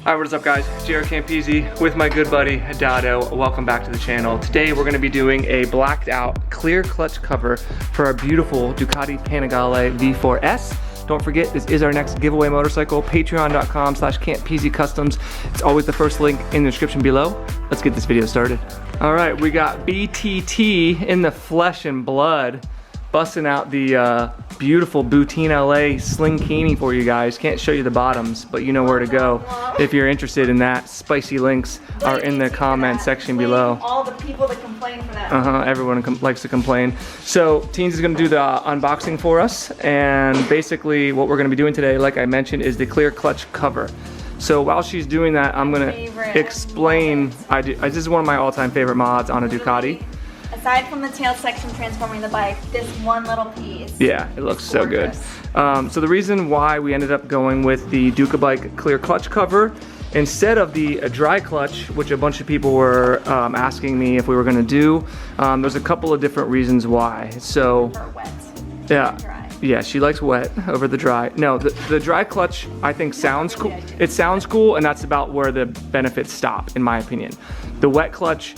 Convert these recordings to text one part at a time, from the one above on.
Alright, what is up guys? JaretCampisi with my good buddy Dado. Welcome back to the channel. Today we're going to be doing a blacked out clear clutch cover for our beautiful Ducati Panigale V4S. Don't forget, this is our next giveaway motorcycle, patreon.com/CampisiCustoms. Customs. It's always the first link in the description below. Let's get this video started. Alright, we got BTT in the flesh and blood, busting out the beautiful Boutin LA Slinkini for you guys. Can't show you the bottoms, but you know where to go if you're interested in that. Spicy links are in the comment section below. All the people that complain for that. Everyone likes to complain. So Teens is gonna do the unboxing for us, and basically what we're gonna be doing today, like I mentioned, is the clear clutch cover. So while she's doing that, I'm gonna explain. This is one of my all-time favorite mods on a Ducati. Aside from the tail section transforming the bike, this one little piece. Yeah, it looks so good. So the reason why we ended up going with the Duca Bike clear clutch cover instead of the dry clutch, which a bunch of people were asking me if we were gonna do, there's a couple of different reasons why. So, wet. Yeah, she likes wet over the dry. No, the dry clutch I think sounds cool. It sounds cool, and that's about where the benefits stop, in my opinion. The wet clutch,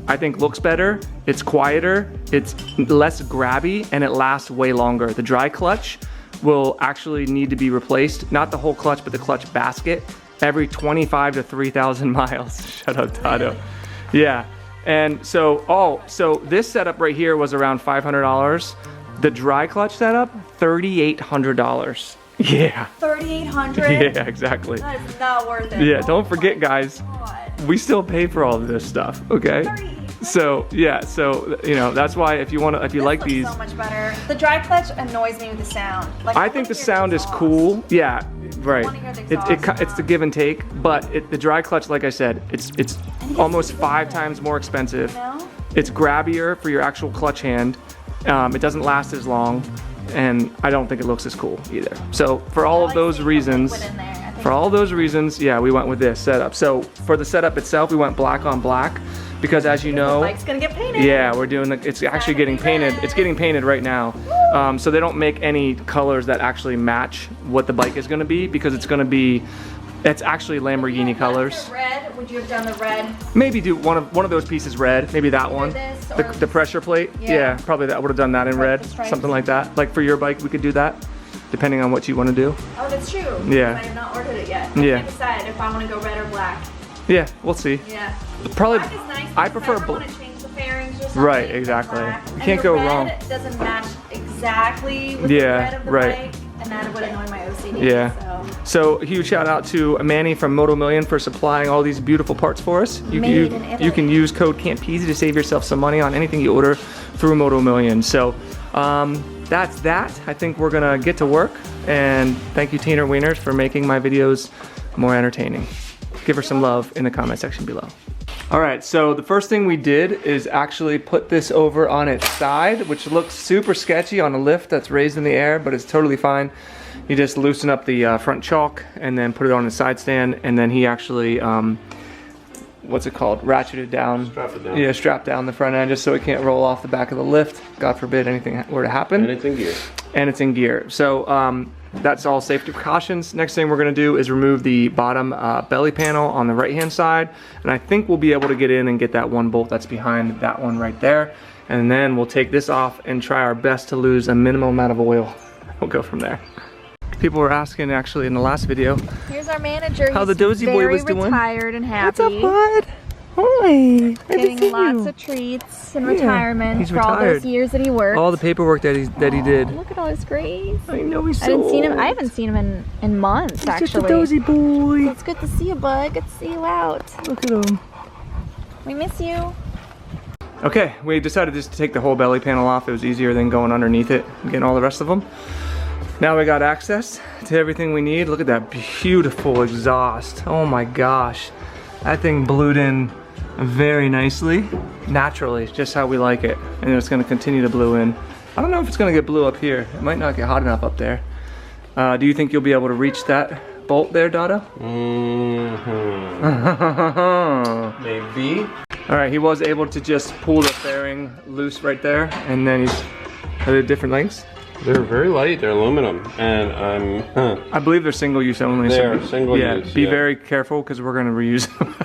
I think looks better, it's quieter, it's less grabby, and it lasts way longer. The dry clutch will actually need to be replaced, not the whole clutch, but the clutch basket, every 25 to 3,000 miles. Shut up, Tado. Yeah, and so, so this setup right here was around $500. The dry clutch setup, $3,800. Yeah. $3,800? Yeah, exactly. That is not worth it. Yeah, don't forget guys, we still pay for all of this stuff, okay? So yeah, so you know that's why if you like these, so much better. The dry clutch annoys me with the sound. Like, I think the sound is cool. Yeah, right. It's the give and take, but the dry clutch, like I said, it's almost 5 times more expensive. No? It's grabbier for your actual clutch hand. It doesn't last as long, and I don't think it looks as cool either. So for all of those reasons, yeah, we went with this setup. So for the setup itself, we went black on black because, as you know, the bike's gonna get painted. Yeah, we're doing it's actually getting painted. It's getting painted right now. So they don't make any colors that actually match what the bike is gonna be, because it's gonna be. It's actually Lamborghini colors. Red? Would you have done the red? Maybe do one of those pieces red. Maybe that one. The pressure plate. Yeah, probably that would have done that in red. Something like that. Like for your bike, we could do that, depending on what you want to do. Oh, that's true. Yeah. I have not ordered it yet. Yeah. I can't decide if I want to go red or black. Yeah, we'll see. Yeah. Probably. Black is nice. I prefer black. Want to change the fairings or something. Right. Exactly. You can't go wrong. It doesn't match exactly with the red of the bike. And that would annoy my OCD. Yeah. So huge shout out to Manny from Moto Million for supplying all these beautiful parts for us. You can use code CAMPISI to save yourself some money on anything you order through Moto Million. So that's that. I think we're gonna get to work. And thank you, Tina Wieners, for making my videos more entertaining. Give her some love in the comment section below. All right, so the first thing we did is actually put this over on its side, which looks super sketchy on a lift that's raised in the air, but it's totally fine. You just loosen up the front chalk and then put it on the side stand, and then he actually, what's it called? Ratcheted down. Strap it down. Yeah, strap down the front end just so it can't roll off the back of the lift. God forbid anything were to happen. And it's in gear. And it's in gear. So that's all safety precautions. Next thing we're gonna do is remove the bottom belly panel on the right-hand side. And I think we'll be able to get in and get that one bolt that's behind that one right there. And then we'll take this off and try our best to lose a minimum amount of oil. We'll go from there. People were asking actually in the last video. Here's our manager. How the dozy boy was doing. Very retired and happy. What's up, bud? Hi. Getting lots of treats in retirement. He's for all retired. those years that he worked. All the paperwork that he did. Look at all his grades. I know he's so I haven't seen him in months, actually. He's just a dozy boy. It's good to see you, bud. Good to see you out. Look at him. We miss you. Okay, we decided just to take the whole belly panel off. It was easier than going underneath it and getting all the rest of them. Now we got access to everything we need. Look at that beautiful exhaust. Oh my gosh. That thing blued in very nicely, naturally, just how we like it. And it's gonna continue to blue in. I don't know if it's gonna get blue up here. It might not get hot enough up there. Do you think you'll be able to reach that bolt there, Dado? Maybe. All right, he was able to just pull the fairing loose right there, and then he's at different lengths. They're very light. They're aluminum, and I believe they're single use only. They are single use. Be very careful because we're going to reuse them.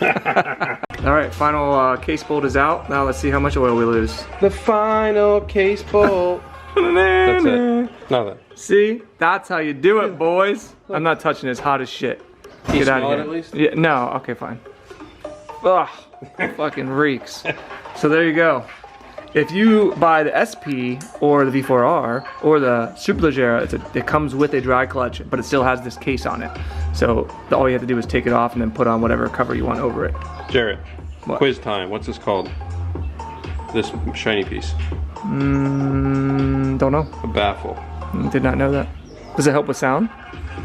All right, final case bolt is out. Now let's see how much oil we lose. The final case bolt. That's it. Nothing. See, that's how you do it, boys. I'm not touching it. It's hot as shit. Can you Get out smell of it here. at least? Yeah, no, okay, fine. Ugh, it fucking reeks. So there you go. If you buy the SP or the V4R or the Superleggera, it comes with a dry clutch, but it still has this case on it. So all you have to do is take it off and then put on whatever cover you want over it. Jaret, What? quiz time. What's this called? This shiny piece. Don't know. A baffle. Did not know that. Does it help with sound?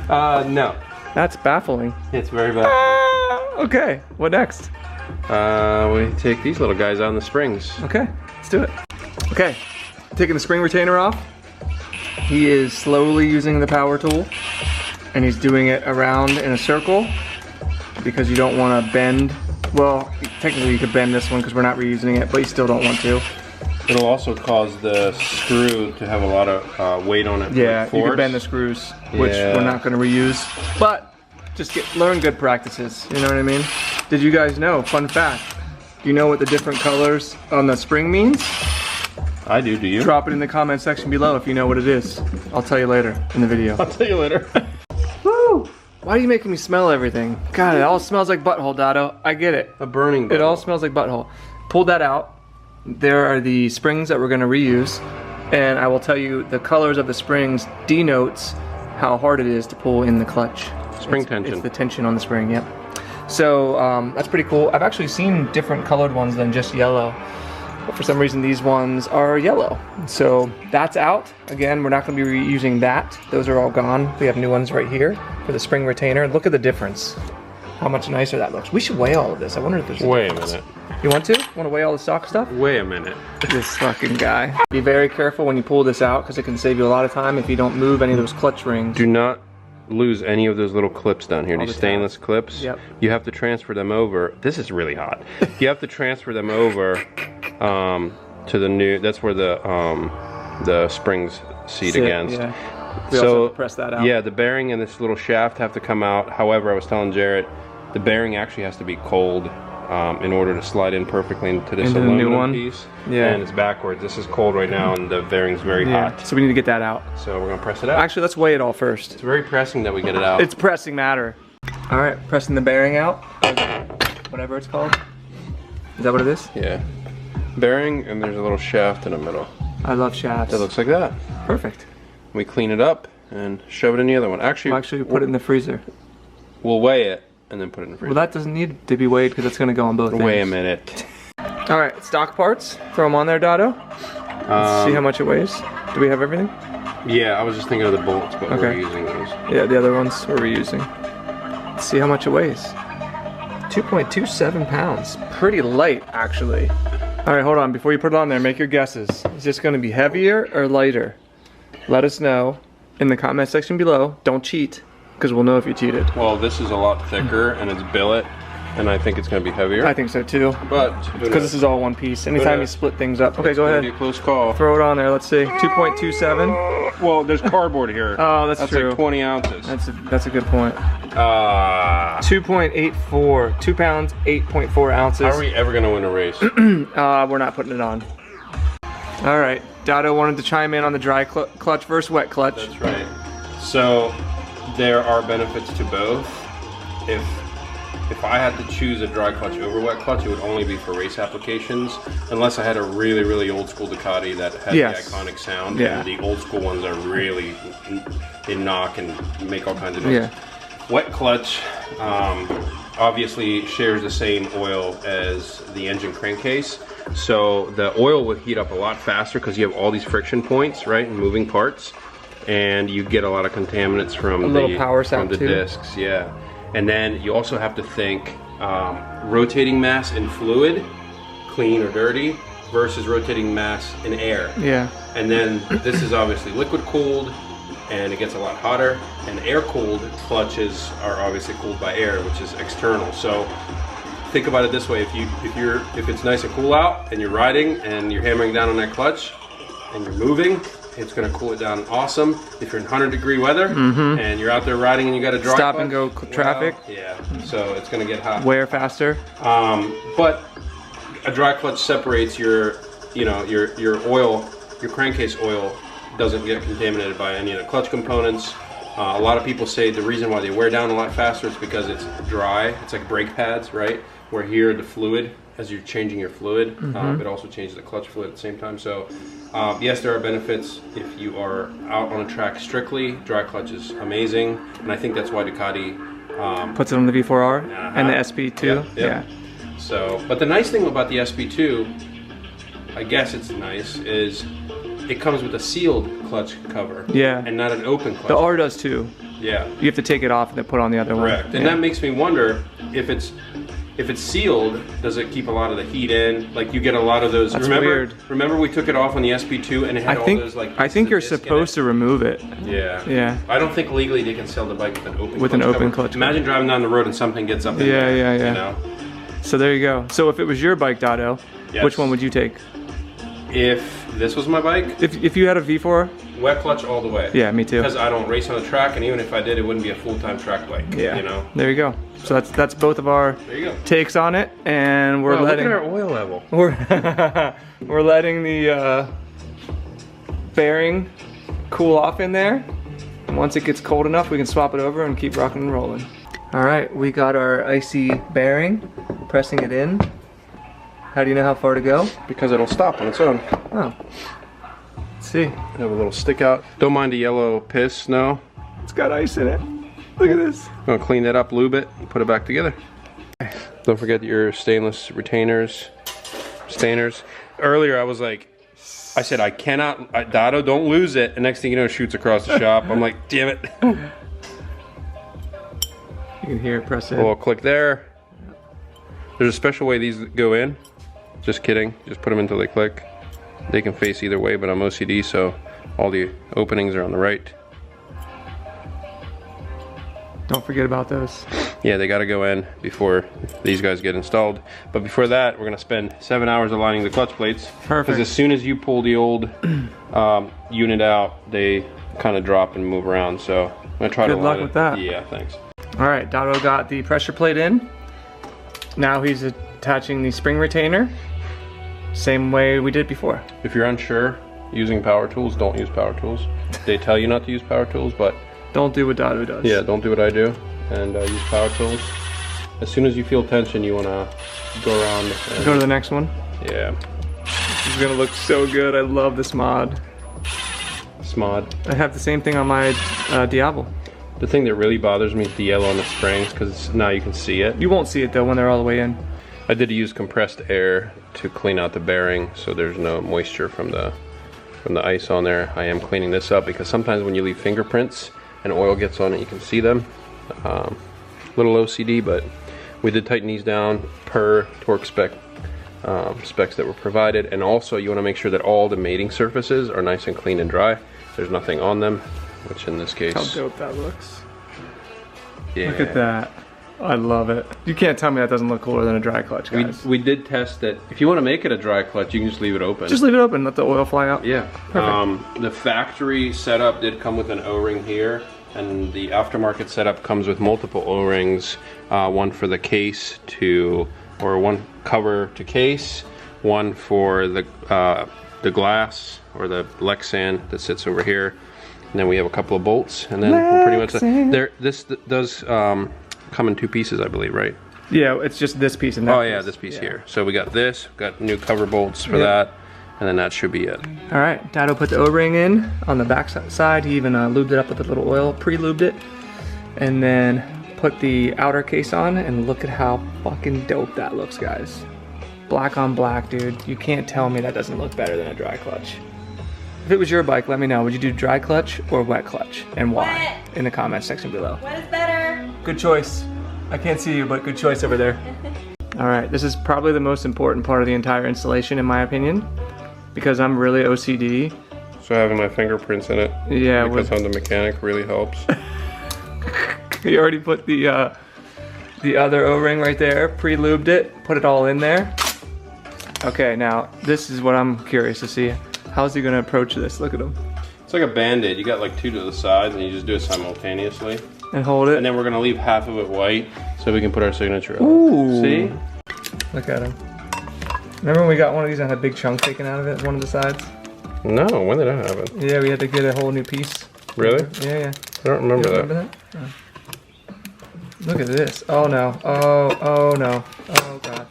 No. That's baffling. It's very baffling. Okay, what next? We take these little guys out in the springs. Okay, let's do it. Okay, taking the spring retainer off. He is slowly using the power tool, and he's doing it around in a circle because you don't want to bend. Well, technically you could bend this one because we're not reusing it, but you still don't want to. It'll also cause the screw to have a lot of weight on it. Yeah, you could bend the screws, which we're not going to reuse. But just learn good practices, you know what I mean? Did you guys know, fun fact, do you know what the different colors on the spring means? I do you? Drop it in the comment section below if you know what it is. I'll tell you later in the video. I'll tell you later. Woo! Why are you making me smell everything? God, it all smells like butthole, Dado. I get it. A burning butthole. It all smells like butthole. Pull that out. There are the springs that we're going to reuse, and I will tell you the colors of the springs denotes how hard it is to pull in the clutch. Spring tension. It's the tension on the spring, yep. So that's pretty cool. I've actually seen different colored ones than just yellow, but for some reason these ones are yellow. So that's out. Again, we're not going to be reusing that. Those are all gone. We have new ones right here for the spring retainer. Look at the difference. How much nicer that looks. We should weigh all of this. I wonder if there's a Wait a difference. minute. You want to? Want to weigh all the stock stuff? Wait a minute. This fucking guy. Be very careful when you pull this out because it can save you a lot of time if you don't move any of those clutch rings. Do not lose any of those little clips down here. All These the stainless clips. Yep. You have to transfer them over. This is really hot. You have to transfer them over to the new. That's where the springs seat against. Yeah. We also have to press that out. Yeah, the bearing and this little shaft have to come out. However, I was telling Jaret, the bearing actually has to be cold in order to slide in perfectly into this aluminum piece. Yeah. And it's backwards. This is cold right now, and the bearing's very hot. So we need to get that out. So we're gonna press it out. Actually, let's weigh it all first. It's very pressing that we get it out. It's pressing matter. All right, pressing the bearing out. Whatever it's called. Is that what it is? Yeah. Bearing, and there's a little shaft in the middle. I love shafts. That looks like that. Perfect. We clean it up and shove it in the other one. Actually, Put it in the freezer. We'll weigh it and then put it in the freezer. Well, that doesn't need to be weighed because it's going to go on both things. Wait a minute. All right, stock parts. Throw them on there, Dado. Let's see how much it weighs. Do we have everything? Yeah, I was just thinking of the bolts, but we're Okay. using those. Yeah, the other ones we're reusing. Let's see how much it weighs. 2.27 pounds. Pretty light, actually. All right, hold on. Before you put it on there, make your guesses. Is this going to be heavier or lighter? Let us know in the comment section below. Don't cheat, because we'll know if you cheated. Well, this is a lot thicker, and it's billet, and I think it's going to be heavier. I think so too, But because this is all one piece. Anytime you split things up. Okay, go It's gonna be ahead. a close call. Throw it on there. Let's see. 2.27. Well, there's cardboard here. Oh, that's true. Like 20 ounces. That's a good point. 2.84. 2 pounds, 8.4 ounces. How are we ever going to win a race? We're not putting it on. All right, Dado wanted to chime in on the dry clutch versus wet clutch. That's right. So there are benefits to both. If I had to choose a dry clutch over wet clutch, it would only be for race applications, unless I had a really, really old school Ducati that had the iconic sound. Yeah. And the old school ones are really, they knock and make all kinds of noise. Yeah. Wet clutch obviously shares the same oil as the engine crankcase. So the oil would heat up a lot faster because you have all these friction points, right, and moving parts, and you get a lot of contaminants from the discs, yeah. And then you also have to think rotating mass in fluid, clean or dirty, versus rotating mass in air. Yeah. And then this is obviously liquid cooled, and it gets a lot hotter. And air cooled clutches are obviously cooled by air, which is external. So think about it this way: if it's nice and cool out, and you're riding, and you're hammering down on that clutch, and you're moving, It's gonna cool it down awesome. If you're in 100-degree weather and you're out there riding and you got a dry Stop clutch, and go traffic. Yeah, so it's gonna get hot. Wear faster. But a dry clutch separates your, your oil, your crankcase oil doesn't get contaminated by any of the clutch components. A lot of people say the reason why they wear down a lot faster is because it's dry. It's like brake pads, right? Where here the fluid, as you're changing your fluid, it also changes the clutch fluid at the same time. So yes, there are benefits if you are out on a track strictly. Dry clutch is amazing, and I think that's why Ducati puts it on the V4R and the SP2. Yeah. So, but the nice thing about the SP2, I guess it's nice, is it comes with a sealed clutch cover. Yeah. And not an open clutch. The R does too. Yeah. You have to take it off and then put on the other Correct. one. And that makes me wonder if it's sealed, does it keep a lot of the heat in? Like you get a lot of those. That's weird. Remember we took it off on the SP2 and it had all those like. I think you're supposed to remove it. Yeah. Yeah. I don't think legally they can sell the bike with an open clutch cover. Imagine driving down the road and something gets up in there. Yeah. You know? So there you go. So if it was your bike, Dotto, which one would you take? If this was my bike? If you had a V4? Wet clutch all the way. Yeah, me too. Because I don't race on the track, and even if I did, it wouldn't be a full-time track bike. Yeah. You know? There you go. So that's both of our takes on it, and we're letting. Look at our oil level. We're letting the bearing cool off in there. And once it gets cold enough, we can swap it over and keep rocking and rolling. All right, we got our icy bearing, pressing it in. How do you know how far to go? Because it'll stop on its own. Oh. Let's see. Have a little stick out. Don't mind the yellow piss, no. It's got ice in it. Look at this. I'm gonna clean that up, lube it, and put it back together. Don't forget your stainless retainers, stainers. Earlier I was like, I said I cannot, Dotto, don't lose it. And next thing you know, it shoots across the shop. I'm like, damn it. You can hear it press in. A little click there. There's a special way these go in. Just kidding. Just put them until they click. They can face either way, but I'm OCD, so all the openings are on the right. Don't forget about those. Yeah, they got to go in before these guys get installed. But before that, we're going to spend 7 hours aligning the clutch plates. Perfect. Because as soon as you pull the old unit out, they kind of drop and move around. So I'm going to try to align it. Good luck with that. Yeah, thanks. All right, Dotto got the pressure plate in. Now he's attaching the spring retainer. Same way we did before. If you're unsure using power tools, don't use power tools. They tell you not to use power tools, but don't do what Dotto does. Yeah, don't do what I do and use power tools. As soon as you feel tension, you want to go around and go to the next one. Yeah. This is gonna look so good. I love this mod. Smod. I have the same thing on my Diablo. The thing that really bothers me is the yellow on the springs, because now you can see it. You won't see it though when they're all the way in. I did use compressed air to clean out the bearing so there's no moisture from the ice on there. I am cleaning this up because sometimes when you leave fingerprints and oil gets on it, you can see them. Little OCD, but we did tighten these down per torque specs that were provided, and also you want to make sure that all the mating surfaces are nice and clean and dry. There's nothing on them, which in this case... How dope that looks. Yeah. Look at that. I love it. You can't tell me that doesn't look cooler than a dry clutch, guys. We did test that. If you want to make it a dry clutch, you can just leave it open. Just leave it open, let the oil fly out. Yeah. Perfect. The factory setup did come with an O-ring here, and the aftermarket setup comes with multiple O-rings, one for the case or one cover to case, one for the glass or the Lexan that sits over here, and then we have a couple of bolts, and then we're pretty much there. This does come in 2 pieces, I believe, right? Yeah, it's just this piece and that. Oh yeah, this piece here. So we got this, got new cover bolts for that, and then that should be it. All right, Dotto put the O-ring in on the back side. He even lubed it up with a little oil, pre-lubed it, and then put the outer case on, and look at how fucking dope that looks, guys. Black on black, dude. You can't tell me that doesn't look better than a dry clutch. If it was your bike, let me know. Would you do dry clutch or wet clutch, and why? Wet. In the comments section below. What is better? Good choice. I can't see you, but good choice over there. All right, this is probably the most important part of the entire installation, in my opinion, because I'm really OCD. So having my fingerprints in it, yeah, because I'm the mechanic, really helps. You already put the other O-ring right there, pre-lubed it, put it all in there. Okay, now this is what I'm curious to see. How's he gonna approach this? Look at him. It's like a band-aid. You got like 2 to the sides and you just do it simultaneously. And hold it. And then we're gonna leave half of it white so we can put our signature on. Ooh. See? Look at him. Remember when we got one of these and had a big chunk taken out of it, one of the sides? No, when did that happen? Yeah, we had to get a whole new piece. Really? Yeah. I don't remember You that. remember that? Oh. Look at this. Oh no. Oh no. Oh god.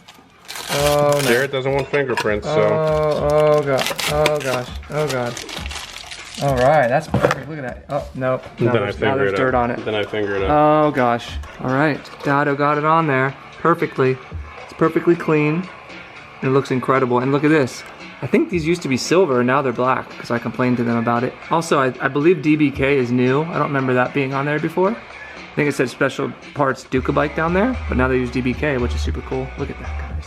Oh no. Jaret doesn't want fingerprints, so. Oh god. Oh gosh. Oh god. All right, that's perfect. Look at that. Oh no. Now there's dirt on it. Then I finger it up. Oh gosh. All right. Dado got it on there perfectly. It's perfectly clean. It looks incredible. And look at this. I think these used to be silver and now they're black because I complained to them about it. Also, I believe DBK is new. I don't remember that being on there before. I think it said special parts Duca-Bike down there, but now they use DBK, which is super cool. Look at that, guys.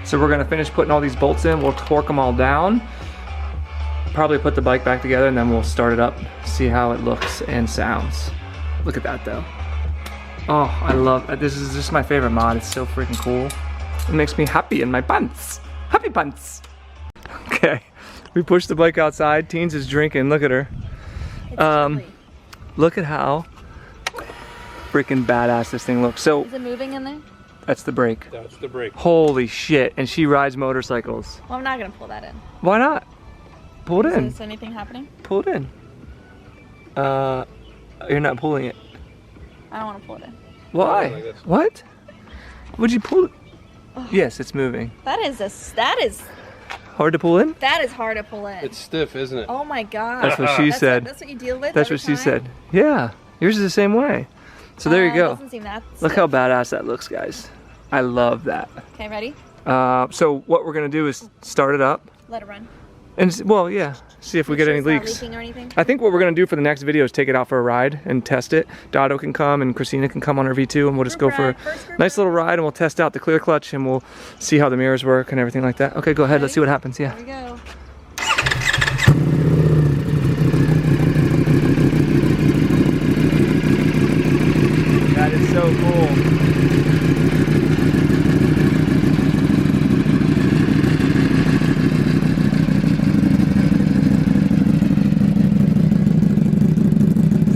So we're gonna finish putting all these bolts in. We'll torque them all down. Probably put the bike back together and then we'll start it up, see how it looks and sounds. Look at that though. Oh, I love it. This is just my favorite mod. It's so freaking cool. It makes me happy in my pants. Happy pants. Okay, we pushed the bike outside. Teens is drinking. Look at her. Look at how freaking badass this thing looks. So is it moving in there? that's the brake. That's the brake. Holy shit! And she rides motorcycles. Well, I'm not gonna pull that in. Why not? Pull it in. Is anything happening? Pull it in. You're not pulling it. I don't want to pull it in. Why? Like this. What? Would you pull it? Yes, it's moving. That is Hard to pull in? hard to pull in. It's stiff, isn't it? Oh my god. That's what she said. That's what you deal with. That's every what she time? said. Yeah, yours is the same way. So there you It go. doesn't seem that Look stiff. how badass that looks, guys. I love that. Okay, ready? So what we're gonna do is start it up, Let it run. and well, yeah, see if we Make get sure any it's not leaks. leaking or anything. I think what we're gonna do for the next video is take it out for a ride and test it. Dado can come and Christina can come on her V2 and we'll just go for a nice little ride and we'll test out the clear clutch and we'll see how the mirrors work and everything like that. Okay, go ahead. Let's see what happens. Yeah. Here we go. That is so cool.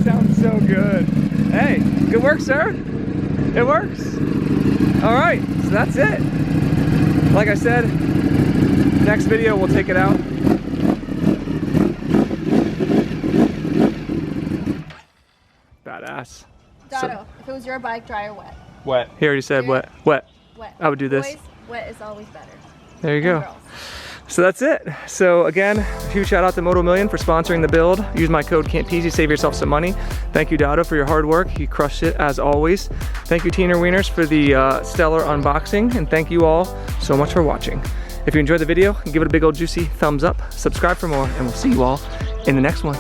Sounds so good. Hey, good work, sir. It works. All right, so that's it. Like I said, next video we'll take it out. Badass. Dado, if it was your bike, dry or wet? Wet. He already said wet. Wet. Wet. I would do this. Boys, wet is always better. There you And go. girls. So that's it. So again, huge shout out to Moto Million for sponsoring the build. Use my code Campisi, save yourself some money. Thank you, Dado, for your hard work. You crushed it as always. Thank you, Teener Wieners, for the stellar unboxing. And thank you all so much for watching. If you enjoyed the video, give it a big old juicy thumbs up, subscribe for more, and we'll see you all in the next one.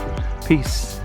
Peace.